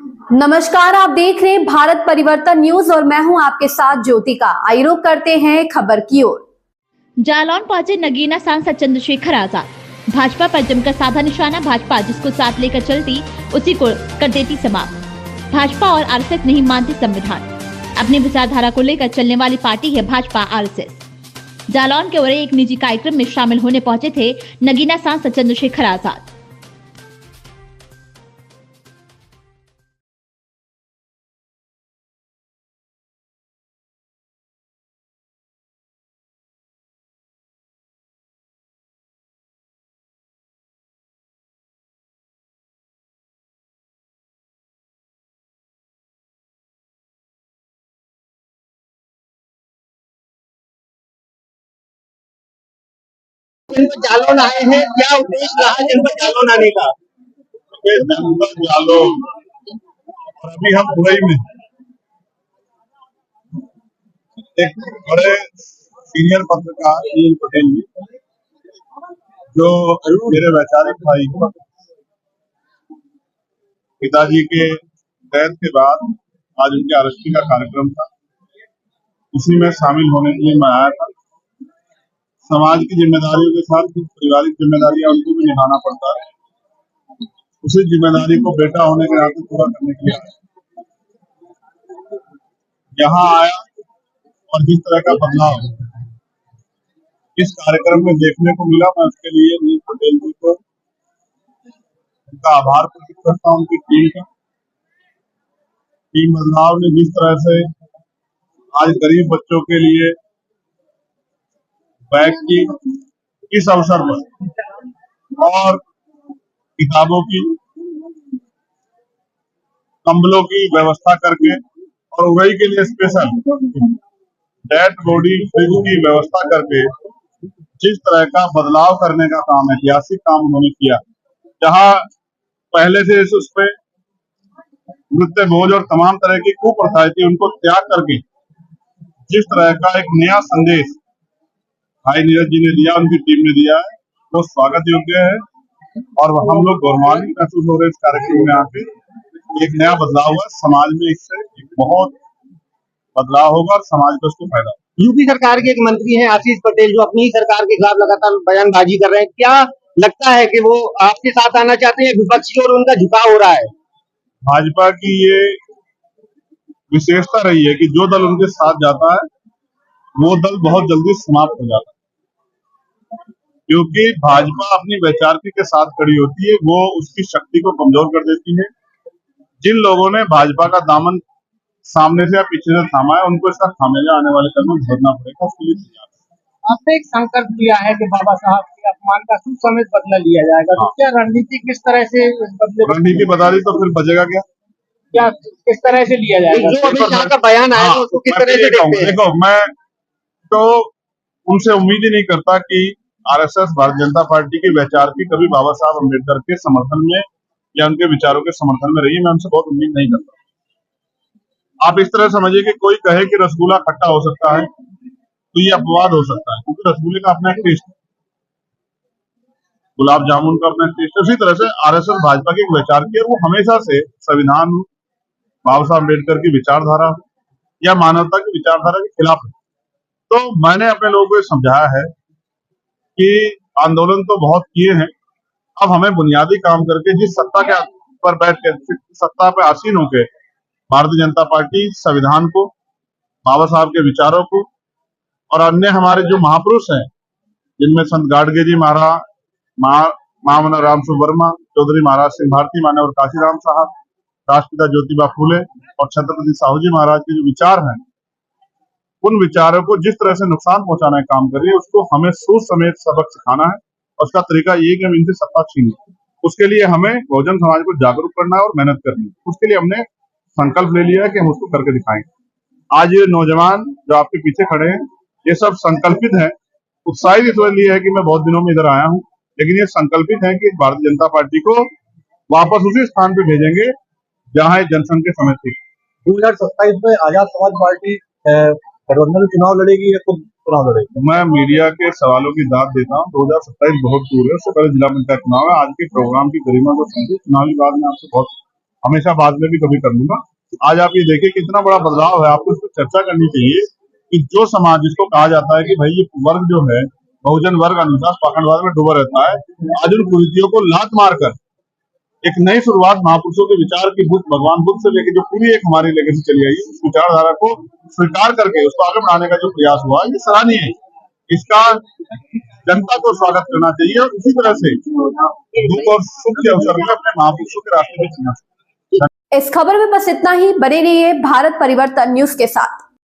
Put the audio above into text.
नमस्कार, आप देख रहे हैं भारत परिवर्तन न्यूज और मैं हूं आपके साथ ज्योतिका। आइए रुक करते हैं खबर की ओर। जालौन पहुंचे नगीना सांसद चंद्रशेखर आजाद। भाजपा पर जमकर साधा निशाना। भाजपा जिसको साथ लेकर चलती उसी को कर देती समाप्त। भाजपा और आरएसएस नहीं मानती संविधान। अपनी विचारधारा को लेकर चलने वाली पार्टी है भाजपा आरएसएस। जालौन के ओर एक निजी कार्यक्रम में शामिल होने पहुंचे थे नगीना सांसद चंद्रशेखर आजाद। जालौन आए हैं, क्या उद्देश्य रहा जनपद जालौन आने का? जनपद जालौन और अभी हम दुबई में एक बड़े सीनियर पत्रकार नील पटेल जी, जो मेरे वैचारिक भाई पिताजी के डेथ के बाद आज उनके अरेस्टी का कार्यक्रम था, उसी में शामिल होने के लिए मैं आया था। समाज की जिम्मेदारियों के साथ कुछ पारिवारिक जिम्मेदारियां उनको भी निभाना पड़ता है, उसी जिम्मेदारी को बेटा होने के नाते पूरा करने के लिए यहाँ आया और जिस तरह का बदलाव इस कार्यक्रम में देखने को मिला, मैं उसके लिए नील पटेल जी को उनका आभार प्रकट करता हूँ। उनकी टीम बदलाव ने जिस तरह से आज गरीब बच्चों के लिए बैग की इस अवसर पर और किताबों की, कंबलों की व्यवस्था करके और उड़ई के लिए स्पेशल डेड बॉडी फ्रिज की व्यवस्था करके जिस तरह का बदलाव करने का काम, ऐतिहासिक काम उन्होंने किया, जहां पहले से उस पे मृत्यु भोज और तमाम तरह की कुप्रथाएं थी, उनको त्याग करके जिस तरह का एक नया संदेश भाई नीरज जी ने दिया, उनकी टीम ने दिया है, वो स्वागत योग्य है। और हम लोग गौरवान्वित महसूस हो रहे हैं इस कार्यक्रम में आके। एक नया बदलाव हुआ समाज में, इससे एक बहुत बदलाव होगा और समाज को उसको फायदा होगा। यूपी सरकार के एक मंत्री हैं आशीष पटेल, जो अपनी सरकार के खिलाफ लगातार बयानबाजी कर रहे हैं, क्या लगता है कि वो आपके साथ आना चाहते हैं, विपक्षी और उनका झुकाव हो रहा है? भाजपा की ये विशेषता रही है कि जो दल उनके साथ जाता है वो दल बहुत जल्दी समाप्त हो जाता है, क्योंकि भाजपा अपनी वैचारिक के साथ खड़ी होती है, वो उसकी शक्ति को कमजोर कर देती है। जिन लोगों ने भाजपा का दामन सामने से या पीछे से थामा है, उनको इसका खामियाजा आने वाले कल में भरना पड़ेगा, उसके लिए तैयार है। आपने एक संकल्प लिया है कि बाबा साहब के अपमान का सुसमेत बदला लिया जाएगा, तो क्या रणनीति किस तरह से रणनीति बता दी तो फिर बचेगा क्या? क्या किस तरह से लिया जाएगा? जो अभी यहाँ का बयान आया तो उसको किस तरह से देखते हैं? देखो, मैं तो उनसे उम्मीद ही नहीं करता कि आरएसएस भारतीय जनता पार्टी की वैचारिक कभी बाबा साहब अम्बेडकर के समर्थन में या उनके विचारों के समर्थन में रही है। मैं उनसे बहुत उम्मीद नहीं करता। आप इस तरह समझिए कि कोई कहे कि रसगुल्ला खट्टा हो सकता है तो ये अपवाद हो सकता है, क्योंकि रसगुल्ले का अपना एक टेस्ट है, गुलाब जामुन का अपना टेस्ट है। उसी तरह से आरएसएस भाजपा की एक वैचारिक है, वो हमेशा से संविधान, बाबा साहब अम्बेडकर की विचारधारा या मानवता की विचारधारा के खिलाफ है। तो मैंने अपने लोगों को समझाया है कि आंदोलन तो बहुत किए हैं, अब हमें बुनियादी काम करके जिस सत्ता के पर बैठ के सत्ता पर आसीन होकर भारतीय जनता पार्टी संविधान को, बाबा साहब के विचारों को और अन्य हमारे जो महापुरुष हैं, जिनमें संत गाडगे जी महाराज, महामना राम वर्मा, चौधरी महाराज सिंह भारती, मान्यवर काशीराम साहब, राष्ट्रपिता ज्योतिबा फूले और छत्रपति साहू जी महाराज के जो विचार हैं, उन विचारों को जिस तरह से नुकसान पहुंचाने का काम कर रही है, उसको हमें सूद समेत सबक सिखाना है। और उसका तरीका ये कि हम इनसे सत्ता छीने, उसके लिए हमें बहुजन समाज को जागरूक करना है और मेहनत करनी है। उसके लिए हमने संकल्प ले लिया है कि हम उसको करके दिखाएंगे। आज ये नौजवान जो आपके पीछे खड़े हैं, ये सब संकल्पित है, उत्साहित इसलिए है कि मैं बहुत दिनों में इधर आया हूँ, लेकिन ये संकल्पित है कि भारतीय जनता पार्टी को वापस उसी स्थान पे भेजेंगे जहां जनसंघ के समय थी। 2027 में आजाद समाज पार्टी गठबंधन चुनाव लड़ेगी या खुद चुनाव लड़ेगी? मैं मीडिया के सवालों की दाद देता हूँ। 2027 बहुत दूर है, उससे पहले जिला पंचायत चुनाव है। आज के प्रोग्राम की गरिमा को समझे, चुनावी बाद में आपसे बहुत हमेशा बाद में भी कभी कर लूंगा। आज आप ये देखिए कितना बड़ा बदलाव है, आपको इस पर चर्चा करनी चाहिए कि जो समाज जिसको कहा जाता है कि भाई ये वर्ग जो है बहुजन वर्ग अनुशासन पाखंडवाद में डूबा रहता है, आज उन कुरीतियों को लात मारकर एक नई शुरुआत महापुरुषों के विचार की बुद्ध भगवान बुद्ध से लेकर जो पूरी एक हमारी लेगेसी चली आई, उस विचारधारा को स्वीकार करके उसको आगे बढ़ाने का जो प्रयास हुआ ये सराहनीय है। इसका जनता को स्वागत करना चाहिए और उसी तरह से दुख और सुख के अवसर में अपने महापुरुषों के रास्ते में चलना चाहिए। इस खबर में बस इतना ही। बने रहिए भारत परिवर्तन न्यूज के साथ।